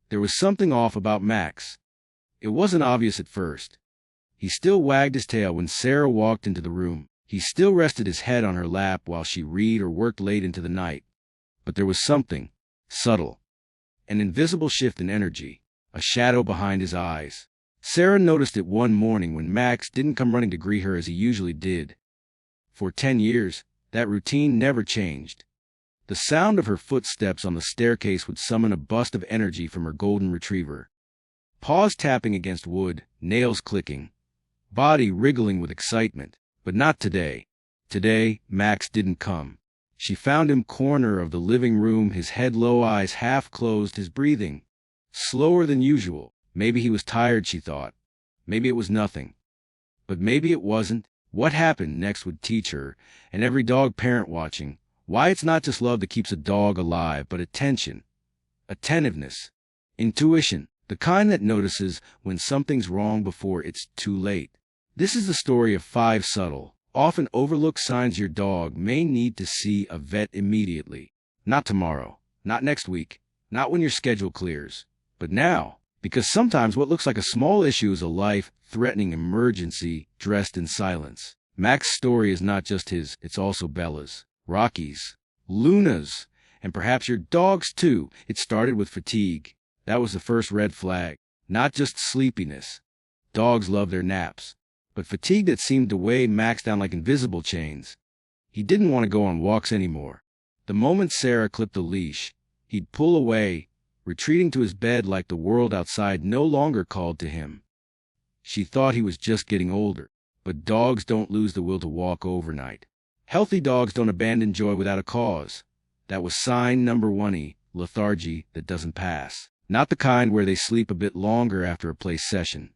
There was something off about Max. It wasn't obvious at first. He still wagged his tail when Sarah walked into the room. He still rested his head on her lap while she read or worked late into the night. But there was something subtle. An invisible shift in energy. A shadow behind his eyes. Sarah noticed it one morning when Max didn't come running to greet her as he usually did. For 10 years, that routine never changed. The sound of her footsteps on the staircase would summon a burst of energy from her golden retriever. Paws tapping against wood, nails clicking. Body wriggling with excitement. But not today. Today, Max didn't come. She found him corner of the living room, his head low, eyes half closed, his breathing slower than usual. Maybe he was tired, she thought. Maybe it was nothing. But maybe it wasn't. What happened next would teach her, and every dog parent watching, why it's not just love that keeps a dog alive, but attention, attentiveness, intuition, the kind that notices when something's wrong before it's too late. This is the story of 5 subtle, often overlooked signs your dog may need to see a vet immediately. Not tomorrow, not next week, not when your schedule clears, but now, because sometimes what looks like a small issue is a life-threatening emergency dressed in silence. Max's story is not just his, it's also Bella's, Rocky's, Luna's, and perhaps your dog's too. It started with fatigue. That was the first red flag. Not just sleepiness. Dogs love their naps. But fatigue that seemed to weigh Max down like invisible chains. He didn't want to go on walks anymore. The moment Sarah clipped the leash, he'd pull away, retreating to his bed like the world outside no longer called to him. She thought he was just getting older, but dogs don't lose the will to walk overnight. Healthy dogs don't abandon joy without a cause. That was sign number 1, lethargy that doesn't pass. Not the kind where they sleep a bit longer after a play session,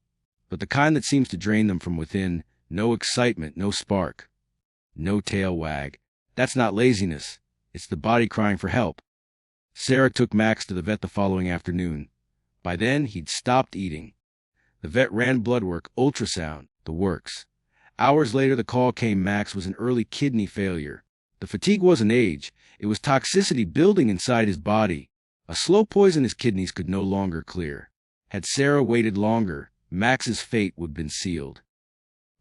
but the kind that seems to drain them from within. No excitement, no spark, no tail wag. That's not laziness. It's the body crying for help. Sarah took Max to the vet the following afternoon. By then, he'd stopped eating. The vet ran blood work, ultrasound, the works. Hours later, the call came. Max was in early kidney failure. The fatigue wasn't age. It was toxicity building inside his body. A slow poison his kidneys could no longer clear. Had Sarah waited longer, Max's fate would have been sealed.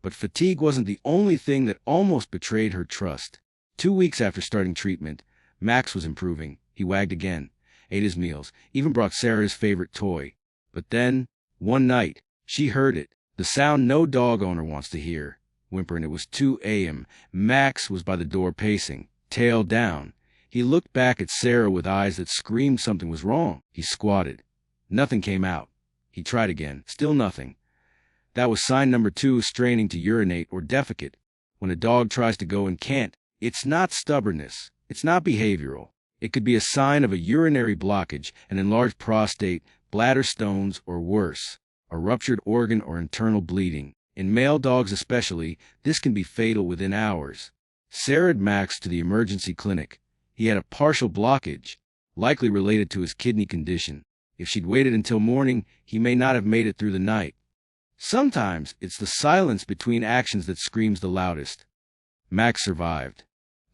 But fatigue wasn't the only thing that almost betrayed her trust. 2 weeks after starting treatment, Max was improving. He wagged again, ate his meals, even brought Sarah his favorite toy. But then, one night, she heard it, the sound no dog owner wants to hear, whimpering. It was 2 a.m. Max was by the door pacing, tail down. He looked back at Sarah with eyes that screamed something was wrong. He squatted. Nothing came out. He tried again. Still nothing. That was sign number 2, straining to urinate or defecate. When a dog tries to go and can't, it's not stubbornness. It's not behavioral. It could be a sign of a urinary blockage, an enlarged prostate, bladder stones, or worse, a ruptured organ or internal bleeding. In male dogs especially, this can be fatal within hours. Sarah had Max to the emergency clinic. He had a partial blockage, likely related to his kidney condition. If she'd waited until morning, he may not have made it through the night. Sometimes it's the silence between actions that screams the loudest. Max survived.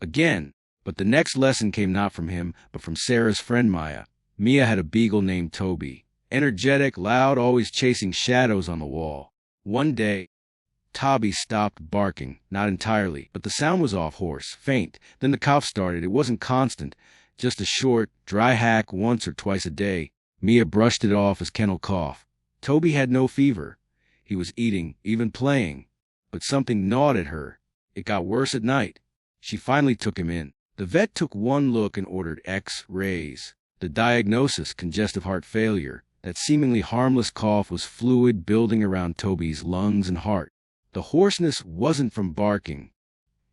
Again, but the next lesson came not from him, but from Sarah's friend Maya. Mia had a beagle named Toby. Energetic, loud, always chasing shadows on the wall. One day, Toby stopped barking, not entirely, but the sound was off, hoarse, faint. Then the cough started. It wasn't constant, just a short, dry hack once or twice a day. Mia brushed it off as kennel cough. Toby had no fever. He was eating, even playing. But something gnawed at her. It got worse at night. She finally took him in. The vet took one look and ordered X-rays. The diagnosis, congestive heart failure. That seemingly harmless cough was fluid building around Toby's lungs and heart. The hoarseness wasn't from barking.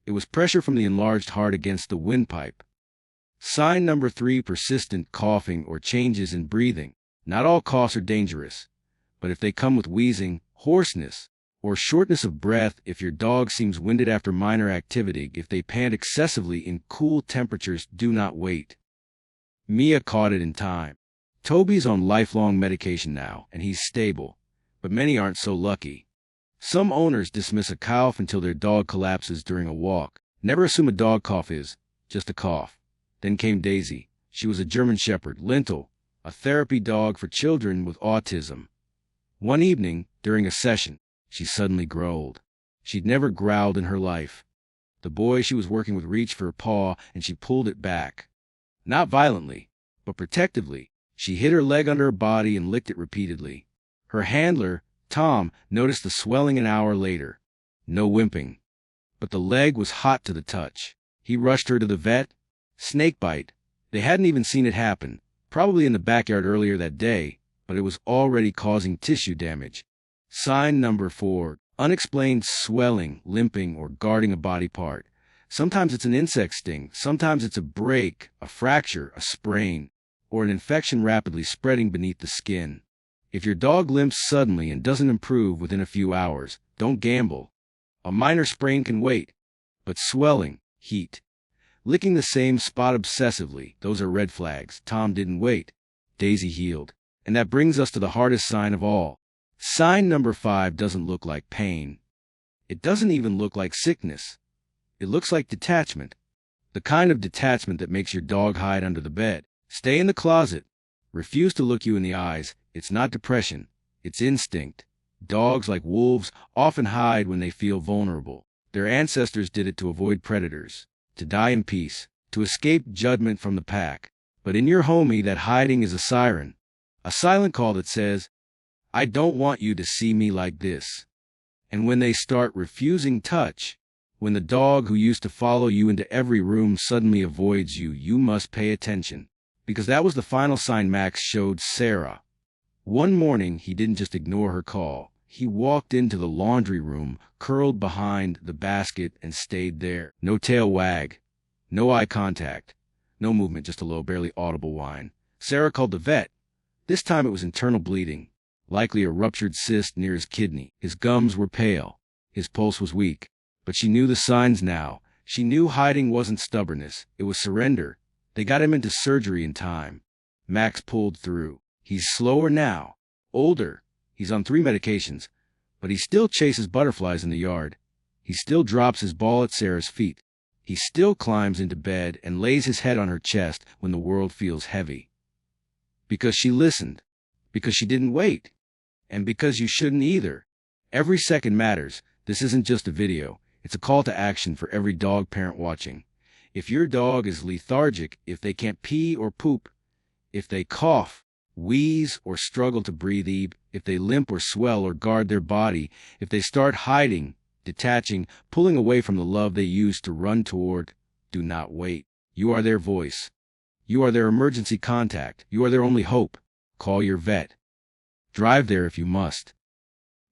It was pressure from the enlarged heart against the windpipe. Sign number 3, persistent coughing or changes in breathing. Not all coughs are dangerous, but if they come with wheezing, hoarseness, or shortness of breath, if your dog seems winded after minor activity, if they pant excessively in cool temperatures, do not wait. Mia caught it in time. Toby's on lifelong medication now, and he's stable, but many aren't so lucky. Some owners dismiss a cough until their dog collapses during a walk. Never assume a dog cough is just a cough. Then came Daisy. She was a German Shepherd, lintel, a therapy dog for children with autism. One evening, during a session, she suddenly growled. She'd never growled in her life. The boy she was working with reached for her paw, and she pulled it back. Not violently, but protectively. She hid her leg under her body and licked it repeatedly. Her handler, Tom, noticed the swelling an hour later. No whimping. But the leg was hot to the touch. He rushed her to the vet. Snakebite. They hadn't even seen it happen, probably in the backyard earlier that day, but it was already causing tissue damage. Sign number 4. Unexplained swelling, limping, or guarding a body part. Sometimes it's an insect sting, sometimes it's a break, a fracture, a sprain, or an infection rapidly spreading beneath the skin. If your dog limps suddenly and doesn't improve within a few hours, don't gamble. A minor sprain can wait. But swelling, heat, licking the same spot obsessively, those are red flags. Tom didn't wait. Daisy healed. And that brings us to the hardest sign of all. Sign number 5 doesn't look like pain. It doesn't even look like sickness. It looks like detachment. The kind of detachment that makes your dog hide under the bed, stay in the closet, refuse to look you in the eyes. It's not depression. It's instinct. Dogs, like wolves, often hide when they feel vulnerable. Their ancestors did it to avoid predators, to die in peace, to escape judgment from the pack. But in your homie, that hiding is a siren. A silent call that says, I don't want you to see me like this. And when they start refusing touch, when the dog who used to follow you into every room suddenly avoids you, you must pay attention. Because that was the final sign Max showed Sarah. One morning, he didn't just ignore her call. He walked into the laundry room, curled behind the basket, and stayed there. No tail wag, no eye contact, no movement, just a low, barely audible whine. Sarah called the vet. This time it was internal bleeding, likely a ruptured cyst near his kidney. His gums were pale. His pulse was weak. But she knew the signs now. She knew hiding wasn't stubbornness. It was surrender. They got him into surgery in time. Max pulled through. He's slower now, older. He's on 3 medications, but he still chases butterflies in the yard. He still drops his ball at Sarah's feet. He still climbs into bed and lays his head on her chest when the world feels heavy. Because she listened. Because she didn't wait. And because you shouldn't either. Every second matters. This isn't just a video. It's a call to action for every dog parent watching. If your dog is lethargic, if they can't pee or poop, if they cough, wheeze, or struggle to breathe, if they limp or swell or guard their body, if they start hiding, detaching, pulling away from the love they used to run toward, do not wait. You are their voice. You are their emergency contact. You are their only hope. Call your vet. Drive there if you must.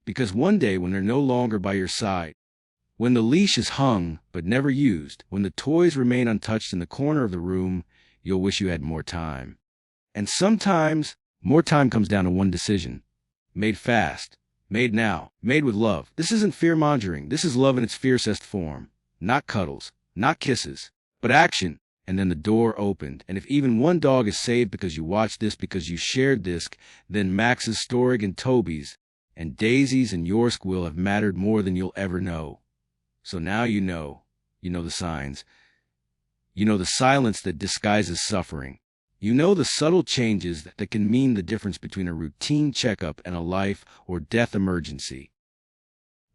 Because one day when they're no longer by your side, when the leash is hung but never used, when the toys remain untouched in the corner of the room, you'll wish you had more time. And sometimes, more time comes down to one decision. Made fast. Made now. Made with love. This isn't fear-mongering. This is love in its fiercest form. Not cuddles. Not kisses. But action. And then the door opened. And if even one dog is saved because you watched this, because you shared this, then Max's, Storig, and Toby's, and Daisy's and yours will have mattered more than you'll ever know. So now you know the signs. You know the silence that disguises suffering. You know the subtle changes that can mean the difference between a routine checkup and a life or death emergency.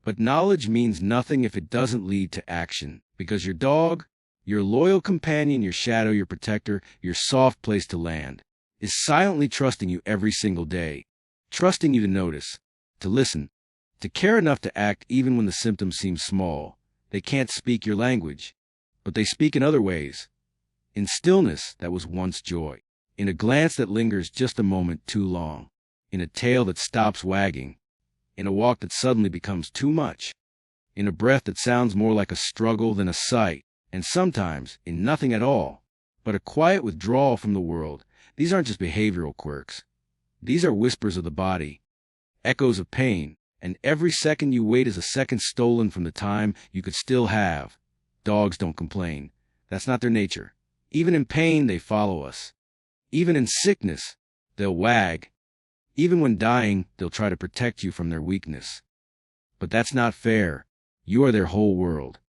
But knowledge means nothing if it doesn't lead to action, because your dog, your loyal companion, your shadow, your protector, your soft place to land, is silently trusting you every single day, trusting you to notice, to listen, to care enough to act even when the symptoms seem small. They can't speak your language, but they speak in other ways. In stillness that was once joy, in a glance that lingers just a moment too long, in a tail that stops wagging, in a walk that suddenly becomes too much, in a breath that sounds more like a struggle than a sight, and sometimes in nothing at all, but a quiet withdrawal from the world. These aren't just behavioral quirks. These are whispers of the body, echoes of pain, and every second you wait is a second stolen from the time you could still have. Dogs don't complain. That's not their nature. Even in pain, they follow us. Even in sickness, they'll wag. Even when dying, they'll try to protect you from their weakness. But that's not fair. You are their whole world.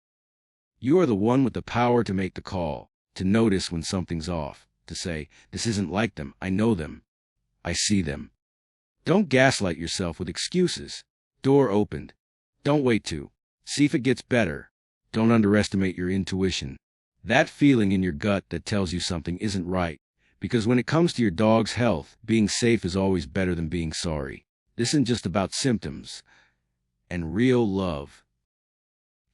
You are the one with the power to make the call, to notice when something's off, to say, this isn't like them, I know them. I see them. Don't gaslight yourself with excuses. Door opened. Don't wait to see if it gets better. Don't underestimate your intuition. That feeling in your gut that tells you something isn't right. Because when it comes to your dog's health, being safe is always better than being sorry. This isn't just about symptoms and real love.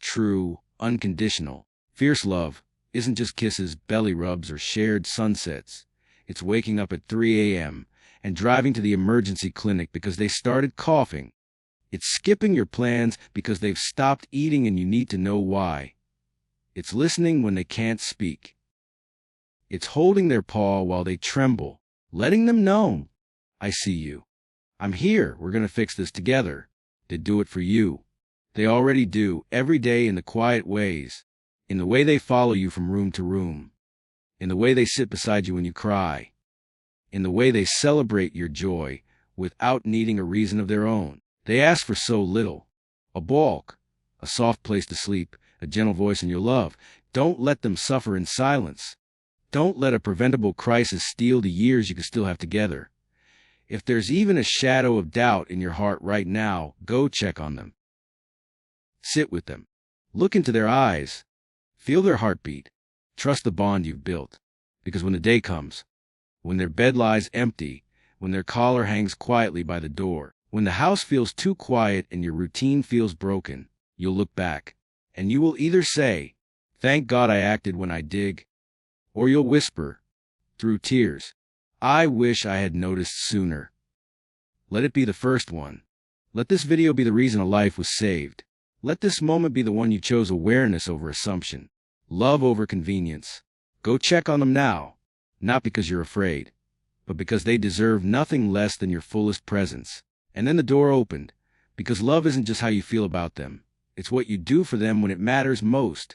True, unconditional, fierce love isn't just kisses, belly rubs, or shared sunsets. It's waking up at 3 a.m. and driving to the emergency clinic because they started coughing. It's skipping your plans because they've stopped eating and you need to know why. It's listening when they can't speak. It's holding their paw while they tremble, letting them know, I see you. I'm here. We're going to fix this together. They do it for you. They already do, every day, in the quiet ways, in the way they follow you from room to room, in the way they sit beside you when you cry, in the way they celebrate your joy without needing a reason of their own. They ask for so little: a walk, a soft place to sleep, a gentle voice in your love. Don't let them suffer in silence. Don't let a preventable crisis steal the years you can still have together. If there's even a shadow of doubt in your heart right now, go check on them. Sit with them. Look into their eyes. Feel their heartbeat. Trust the bond you've built. Because when the day comes, when their bed lies empty, when their collar hangs quietly by the door, when the house feels too quiet and your routine feels broken, you'll look back, and you will either say, "Thank God I acted when I did," or you'll whisper, through tears, "I wish I had noticed sooner." Let it be the first one. Let this video be the reason a life was saved. Let this moment be the one you chose awareness over assumption, love over convenience. Go check on them now, not because you're afraid, but because they deserve nothing less than your fullest presence. And then the door opened, because love isn't just how you feel about them. It's what you do for them when it matters most.